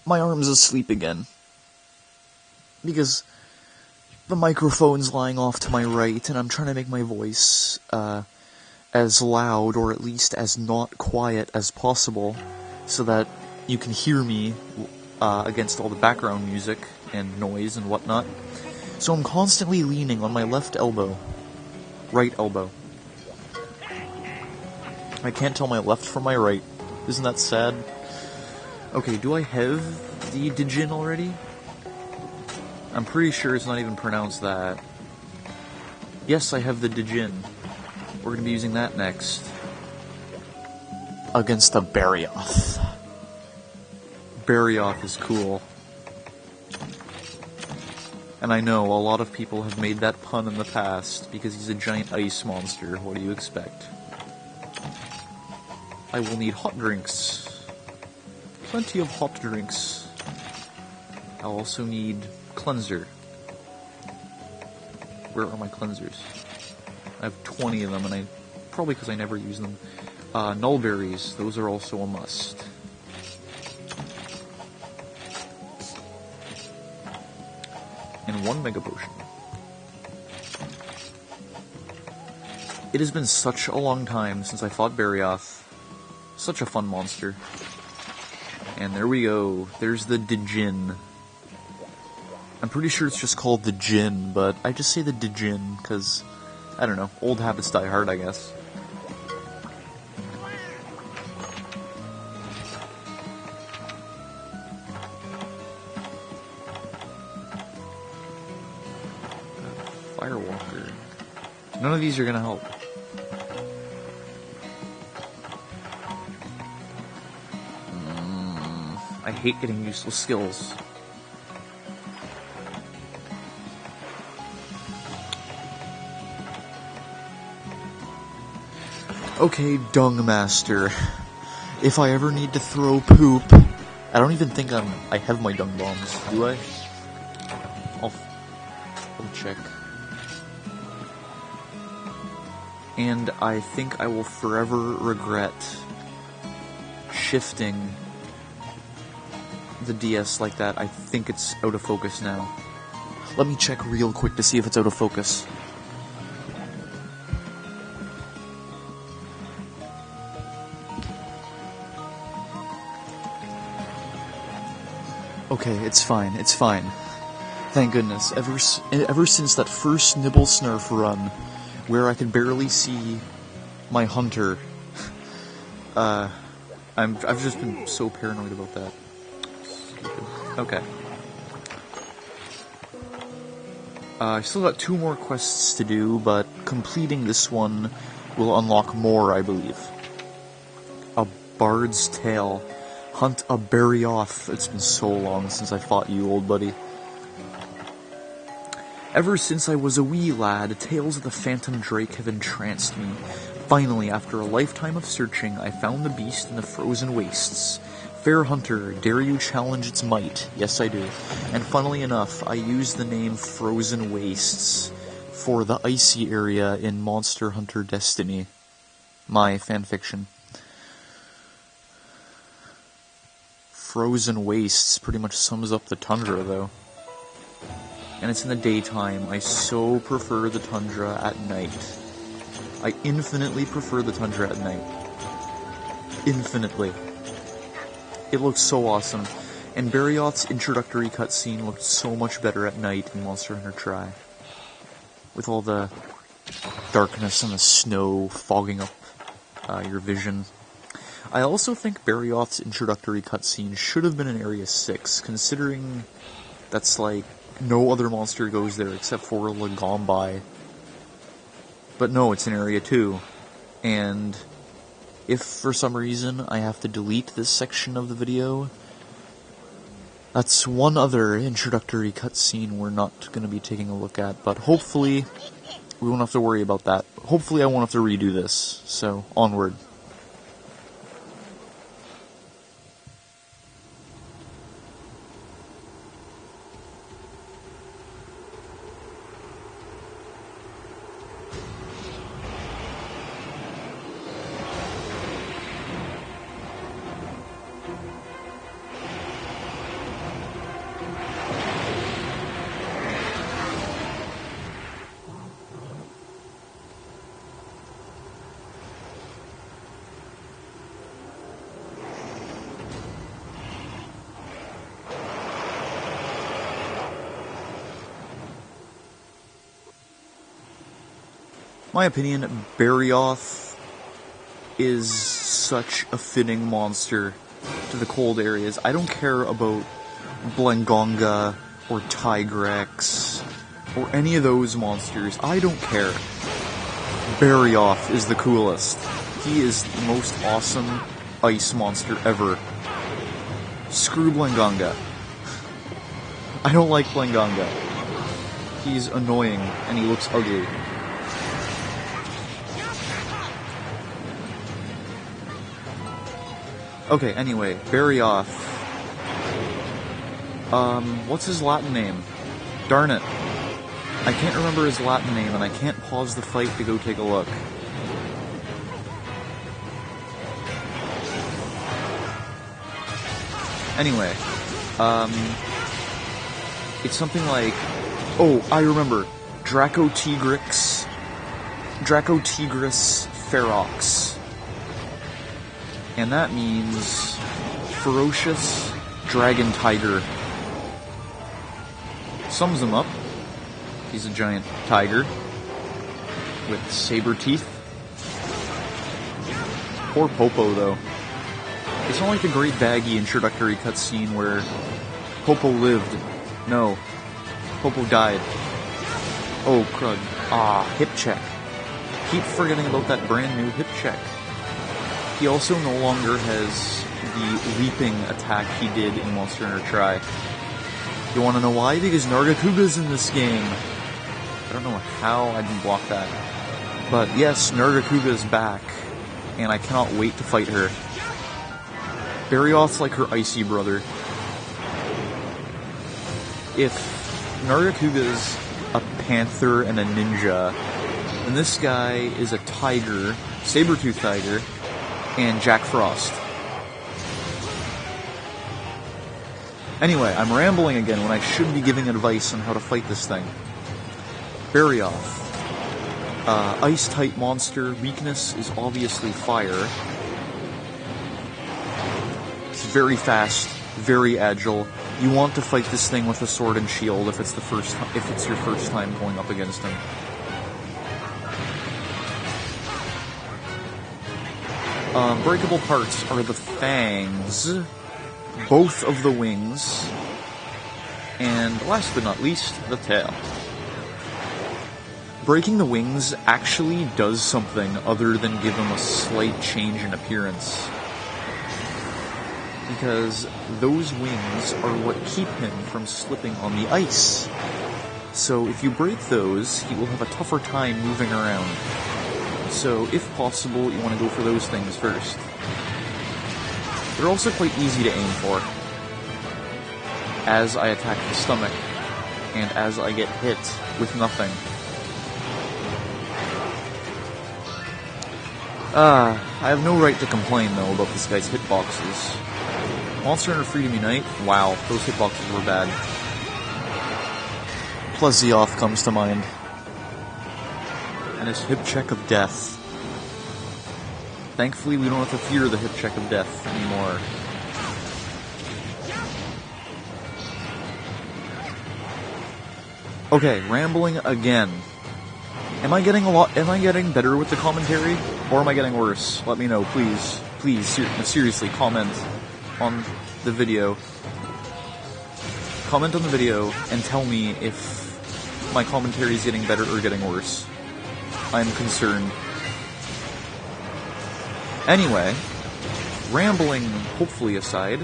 my arm's asleep again. Because the microphone's lying off to my right, and I'm trying to make my voice, as loud, or at least as not quiet as possible, so that you can hear me, against all the background music and noise and whatnot. So I'm constantly leaning on my left elbow. Right elbow. I can't tell my left from my right. Isn't that sad? Okay, do I have the Dijin already? I'm pretty sure it's not even pronounced that. Yes, I have the Dijin. We're gonna be using that next. Against the Barioth. Barioth is cool. And I know a lot of people have made that pun in the past, because he's a giant ice monster. What do you expect? I will need hot drinks. Plenty of hot drinks. I'll also need cleanser. Where are my cleansers? I have 20 of them, and probably because I never use them. Nullberries, those are also a must. And 1 mega potion. It has been such a long time since I fought Barioth. Such a fun monster. And there we go. There's the Dijin. I'm pretty sure it's just called the Jin, but I just say the Dijin because, I don't know, old habits die hard, I guess. Firewalker. None of these are gonna help. I hate getting useless skills. Okay, Dung Master. If I ever need to throw poop, I don't even think I have my dung bombs, do I? I'll check. And I think I will forever regret shifting the DS like that. I think it's out of focus now. Let me check real quick to see if it's out of focus. Okay, it's fine, it's fine. Thank goodness. Ever since that first Nibble Snurf run, where I could barely see my hunter, I've just been so paranoid about that. Okay. I still got 2 more quests to do, but completing this one will unlock more, I believe. A Bard's Tale. Hunt a Barioth. It's been so long since I fought you, old buddy. Ever since I was a wee lad, tales of the Phantom Drake have entranced me. Finally, after a lifetime of searching, I found the beast in the frozen wastes. Fair hunter, dare you challenge its might? Yes, I do. And funnily enough, I used the name Frozen Wastes for the icy area in Monster Hunter Destiny, my fanfiction. Frozen Wastes pretty much sums up the Tundra, though. And it's in the daytime. I so prefer the Tundra at night. I infinitely prefer the Tundra at night. Infinitely. It looks so awesome. And Barioth's introductory cutscene looked so much better at night in Monster Hunter Tri. With all the darkness and the snow fogging up your vision. I also think Barioth's introductory cutscene should have been in Area 6, considering that's like no other monster goes there except for Lagombai. But no, it's in Area 2. And if for some reason I have to delete this section of the video, that's one other introductory cutscene we're not going to be taking a look at, but hopefully we won't have to worry about that. Hopefully I won't have to redo this, so onward. My opinion, Barioth is such a fitting monster to the cold areas. I don't care about Blangonga or Tigrex or any of those monsters. I don't care. Barioth is the coolest. He is the most awesome ice monster ever. Screw Blangonga. I don't like Blangonga. He's annoying and he looks ugly. Okay, anyway, Barioth. What's his Latin name? Darn it. I can't remember his Latin name, and I can't pause the fight to go take a look. Anyway, it's something like... Oh, I remember. Dracotigris ferox. And that means ferocious dragon tiger. Sums him up. He's a giant tiger with saber teeth. Poor Popo, though. It's not like the Great Baggy introductory cutscene where Popo lived. No. Popo died. Oh, crud. Hip check. Keep forgetting about that brand new hip check. He also no longer has the leaping attack he did in Monster Hunter Tri. You wanna know why? Because Nargacuga's in this game. I don't know how I didn't block that. But yes, Nargacuga's back, and I cannot wait to fight her. Barioth's like her icy brother. If Nargacuga's a panther and a ninja, then this guy is a tiger, saber-toothed tiger, and Jack Frost. Anyway, I'm rambling again when I should be giving advice on how to fight this thing. Barioth. Ice-type monster. Weakness is obviously fire. It's very fast, very agile. You want to fight this thing with a sword and shield if it's your first time going up against him. Breakable parts are the fangs, both of the wings, and last but not least, the tail. Breaking the wings actually does something other than give him a slight change in appearance. Because those wings are what keep him from slipping on the ice. So if you break those, he will have a tougher time moving around. So if possible, you want to go for those things first. They're also quite easy to aim for, as I attack the stomach, and as I get hit with nothing. I have no right to complain, though, about this guy's hitboxes. Monster Hunter Freedom Unite, wow, those hitboxes were bad. Plesioth comes to mind. And his hip check of death. Thankfully, we don't have to fear the hip check of death anymore. Okay, rambling again. Am I getting better with the commentary? Or am I getting worse? Let me know, please. Please, seriously, comment on the video. Comment on the video and tell me if my commentary is getting better or getting worse. I'm concerned. Anyway, rambling hopefully aside,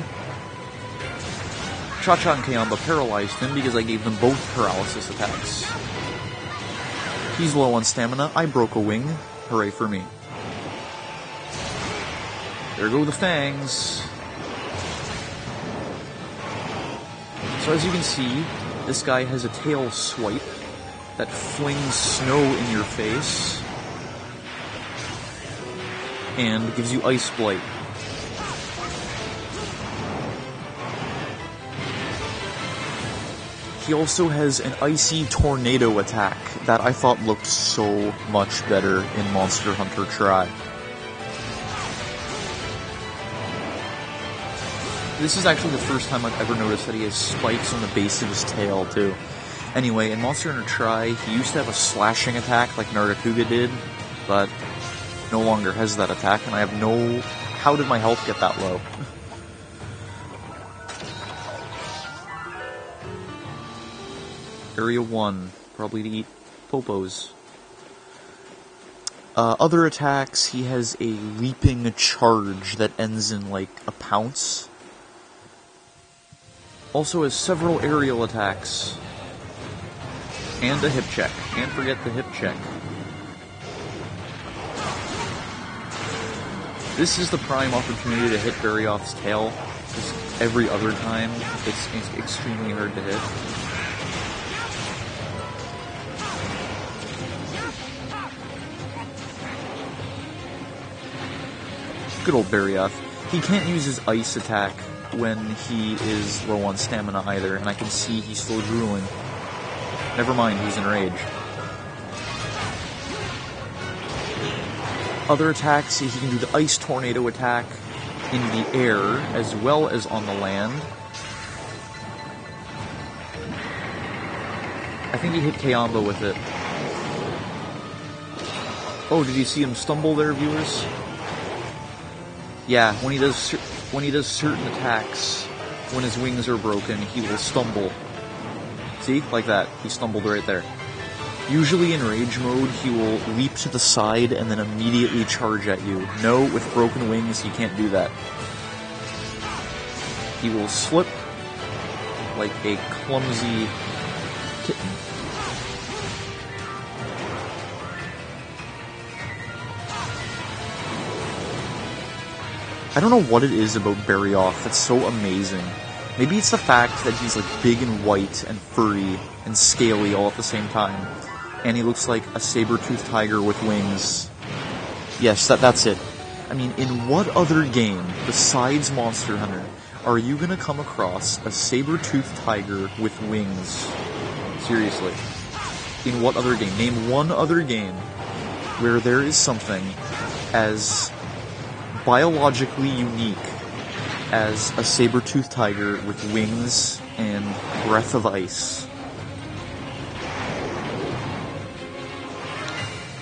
Cha-Cha and Kayamba paralyzed him because I gave them both paralysis attacks. He's low on stamina, I broke a wing, hooray for me. There go the fangs. So as you can see, this guy has a tail swipe that flings snow in your face and gives you ice blight. He also has an icy tornado attack that I thought looked so much better in Monster Hunter Tri. This is actually the first time I've ever noticed that he has spikes on the base of his tail, too. Anyway, in Monster Hunter Tri, he used to have a slashing attack like Nargacuga did, but no longer has that attack, and I have no... How did my health get that low? Area 1, probably to eat popos. Other attacks, he has a leaping charge that ends in, like, a pounce. Also has several aerial attacks. And a hip check. Can't forget the hip check. This is the prime opportunity to hit Barioth's tail. Just every other time, it's extremely hard to hit. Good old Barioth. He can't use his ice attack when he is low on stamina either, and I can see he's still drooling. Never mind, he's enraged. Other attacks, he can do the ice tornado attack in the air as well as on the land. I think he hit Kayamba with it. Oh, did you see him stumble there, viewers? Yeah, when he does certain attacks, when his wings are broken, he will stumble. See? Like that. He stumbled right there. Usually in rage mode, he will leap to the side and then immediately charge at you. No, with broken wings, he can't do that. He will slip like a clumsy kitten. I don't know what it is about Barioth that's so amazing. Maybe it's the fact that he's like big and white and furry and scaly all at the same time. And he looks like a saber-toothed tiger with wings. Yes, that's it. I mean, in what other game, besides Monster Hunter, are you gonna come across a saber-toothed tiger with wings? Seriously. In what other game? Name one other game where there is something as biologically unique as a saber-toothed tiger with wings and breath of ice.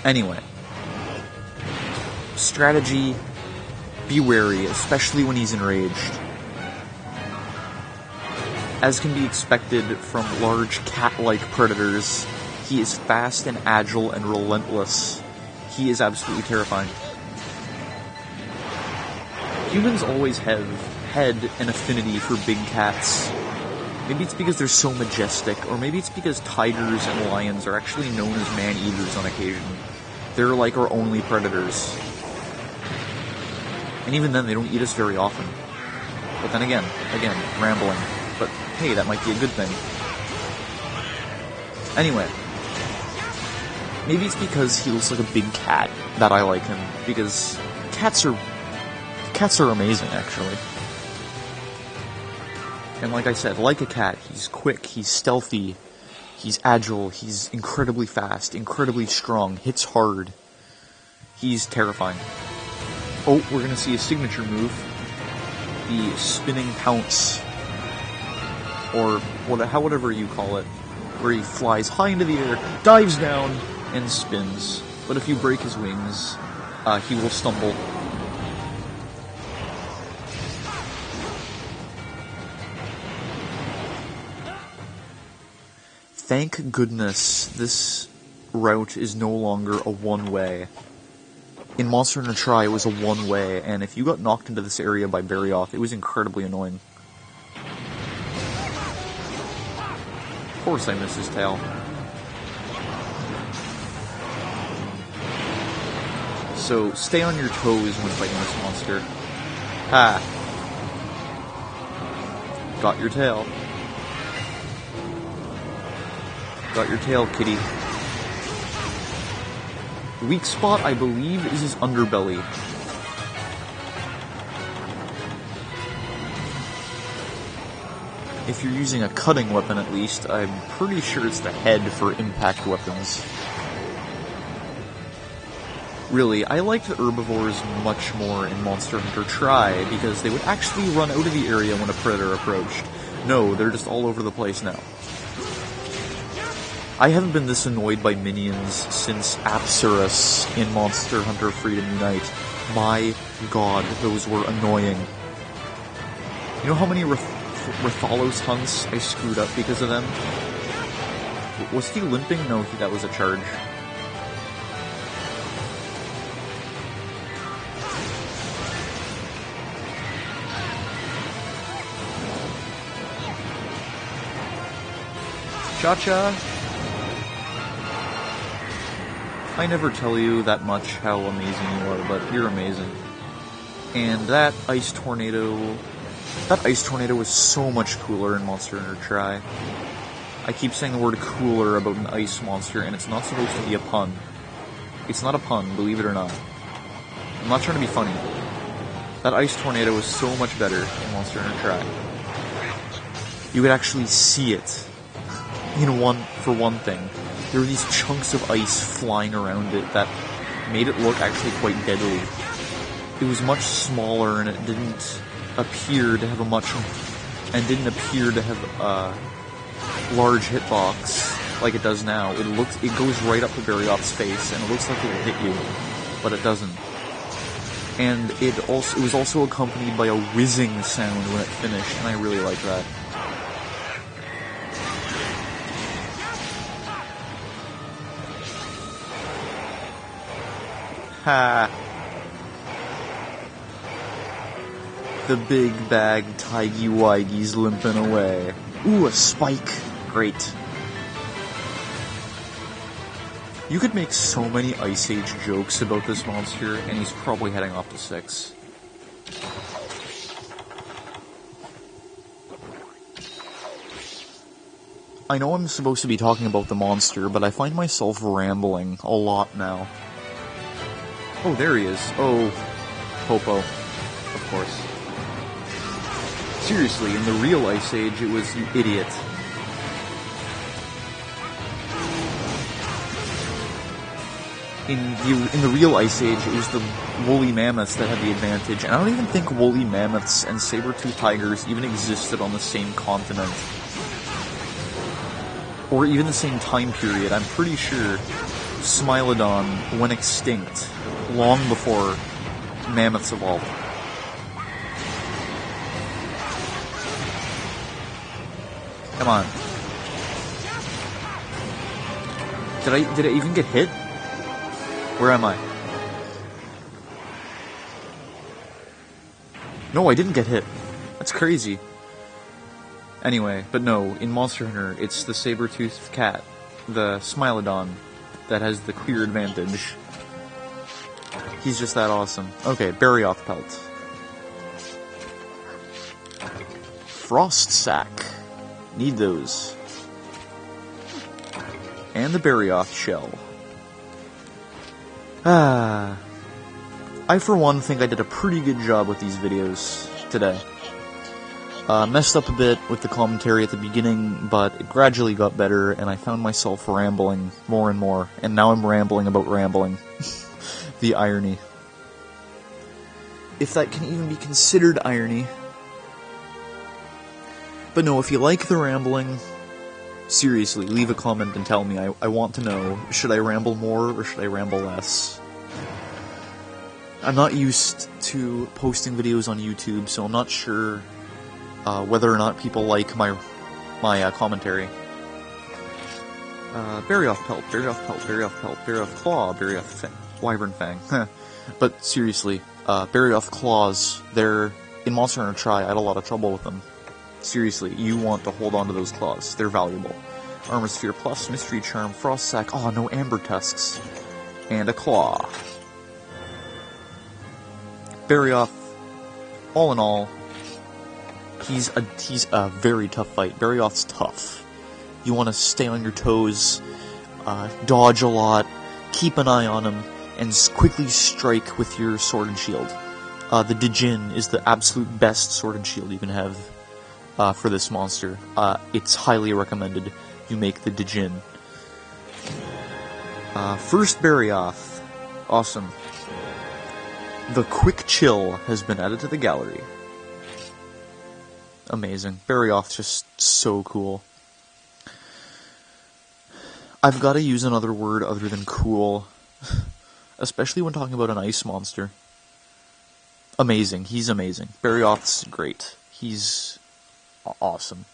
Anyway. Strategy, be wary, especially when he's enraged. As can be expected from large cat-like predators, he is fast and agile and relentless. He is absolutely terrifying. Humans always have had an affinity for big cats. Maybe it's because they're so majestic, or maybe it's because tigers and lions are actually known as man-eaters on occasion. They're like our only predators. And even then, they don't eat us very often. But then again, rambling. But hey, that might be a good thing. Anyway. Maybe it's because he looks like a big cat that I like him. Because cats are amazing, actually. And like I said, like a cat, he's quick, he's stealthy, he's agile, he's incredibly fast, incredibly strong, hits hard. He's terrifying. Oh, we're gonna see a signature move. The spinning pounce. Or whatever you call it. Where he flies high into the air, dives down, and spins. But if you break his wings, he will stumble. Thank goodness this route is no longer a one-way. In Monster Hunter Tri, it was a one-way, and if you got knocked into this area by Barioth, it was incredibly annoying. Of course I missed his tail. So, stay on your toes when fighting this monster. Ha! Got your tail. Got your tail, kitty. Weak spot, I believe, is his underbelly. If you're using a cutting weapon, at least, I'm pretty sure it's the head for impact weapons. Really, I liked the herbivores much more in Monster Hunter Tri, because they would actually run out of the area when a predator approached. No, they're just all over the place now. I haven't been this annoyed by minions since Apsaras in Monster Hunter Freedom Unite. My god, those were annoying. You know how many Rathalos hunts I screwed up because of them? Was he limping? No, that was a charge. Cha-cha! I never tell you that much how amazing you are, but you're amazing. And that ice tornado was so much cooler in Monster Hunter Tri. I keep saying the word cooler about an ice monster, and it's not supposed to be a pun. It's not a pun, believe it or not. I'm not trying to be funny. That ice tornado was so much better in Monster Hunter Tri. You could actually see it. For one thing. There were these chunks of ice flying around it that made it look actually quite deadly. It was much smaller, and it didn't appear to have a large hitbox like it does now. It goes right up to Barioth's face, and it looks like it'll hit you, but it doesn't. And it was also accompanied by a whizzing sound when it finished, and I really like that. Ha! The big bag Tiggy-Wiggy's limping away. Ooh, a spike! Great. You could make so many Ice Age jokes about this monster, and he's probably heading off to 6. I know I'm supposed to be talking about the monster, but I find myself rambling a lot now. Oh, there he is. Oh, Popo. Of course. Seriously, in the real Ice Age, it was you idiot. In the real Ice Age, it was the woolly mammoths that had the advantage, and I don't even think woolly mammoths and saber-toothed tigers even existed on the same continent. Or even the same time period. I'm pretty sure Smilodon went extinct long before mammoths evolved. Come on. Did I even get hit? Where am I? No, I didn't get hit. That's crazy. Anyway, but no, in Monster Hunter, it's the saber-toothed cat, the Smilodon, that has the clear advantage. He's just that awesome. Okay, Barioth pelt. Frost sack. Need those. And the Barioth shell. I for one think I did a pretty good job with these videos today. Messed up a bit with the commentary at the beginning, but it gradually got better, and I found myself rambling more and more, and now I'm rambling about rambling. The irony. If that can even be considered irony. But no, if you like the rambling, seriously, leave a comment and tell me. I want to know, should I ramble more or should I ramble less? I'm not used to posting videos on YouTube, so I'm not sure whether or not people like my commentary. Barioth pelt, Barioth pelt, Barioth pelt, Barioth claw, Barioth wyvern fang. But seriously, Barioth claws, in Monster Hunter Tri, I had a lot of trouble with them. Seriously, you want to hold on to those claws. They're valuable. Armor Sphere Plus, Mystery Charm, Frost Sack, oh no, Amber Tusks, and a claw. Barioth, all in all, he's a very tough fight. Barioth's tough. You want to stay on your toes, dodge a lot, keep an eye on him, and quickly strike with your sword and shield. The Dijin is the absolute best sword and shield you can have for this monster. It's highly recommended you make the Dijin. First Barioth. Awesome. The Quick Chill has been added to the gallery. Amazing. Barioth's just so cool. I've got to use another word other than cool, especially when talking about an ice monster. Amazing. He's amazing. Barioth's great. He's awesome.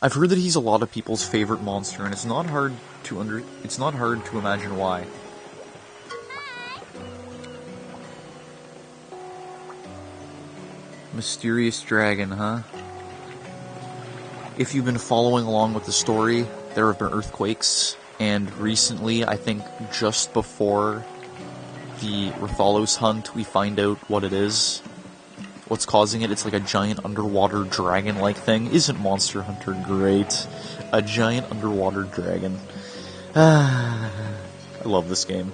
I've heard that he's a lot of people's favorite monster, and it's not hard to imagine why. Mysterious dragon, huh? If you've been following along with the story, there have been earthquakes, and recently, I think just before the Rathalos hunt, we find out what it is. What's causing it? It's like a giant underwater dragon-like thing. Isn't Monster Hunter great? A giant underwater dragon. I love this game.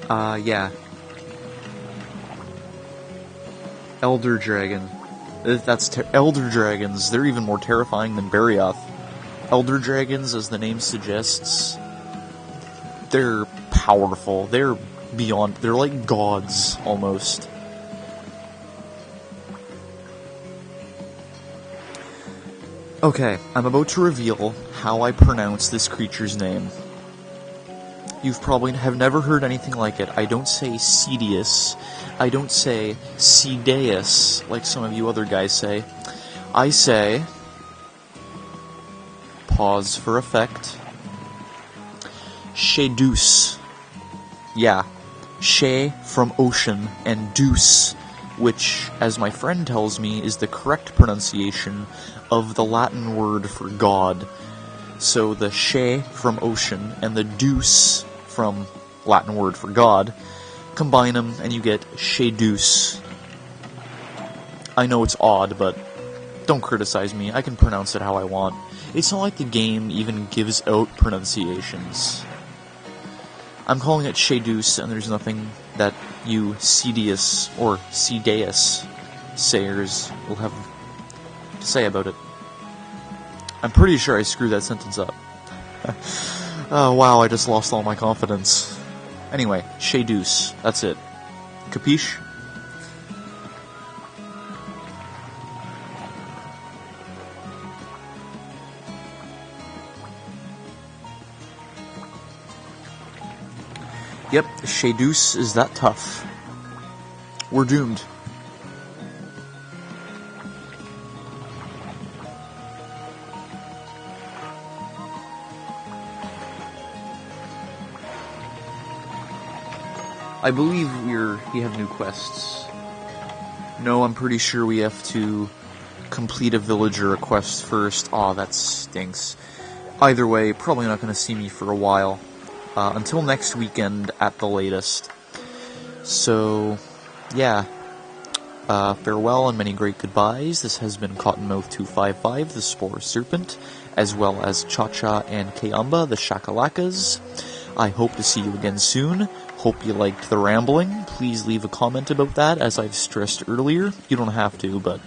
Yeah. Elder Dragon. Elder Dragons. They're even more terrifying than Barioth. Elder Dragons, as the name suggests, they're powerful. They're beyond... They're like gods, almost. Okay, I'm about to reveal how I pronounce this creature's name. You've probably have never heard anything like it. I don't say Cedius. I don't say Cedeus, like some of you other guys say. I say... Pause for effect. Shedus. Yeah. She from ocean, and deuce, which, as my friend tells me, is the correct pronunciation of the Latin word for God. So the she from ocean and the deuce from Latin word for God, combine them and you get Shedus. I know it's odd, but don't criticize me. I can pronounce it how I want. It's not like the game even gives out pronunciations. I'm calling it Shedus, and there's nothing that you Cedius or Cedeus sayers will have to say about it. I'm pretty sure I screwed that sentence up. Oh wow, I just lost all my confidence. Anyway, Shedus, that's it. Capiche? Yep, Shedus is that tough. We're doomed. I believe we have new quests. No, I'm pretty sure we have to complete a villager quest first. Aw, that stinks. Either way, probably not going to see me for a while. Until next weekend at the latest. So, yeah. Farewell and many great goodbyes. This has been Cottonmouth255, the Spore Serpent, as well as Cha-Cha and Kayamba, the Shakalakas. I hope to see you again soon. Hope you liked the rambling. Please leave a comment about that, as I've stressed earlier. You don't have to, but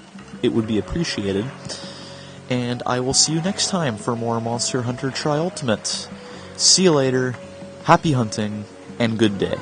it would be appreciated. And I will see you next time for more Monster Hunter Tri-Ultimate. See you later, happy hunting, and good day.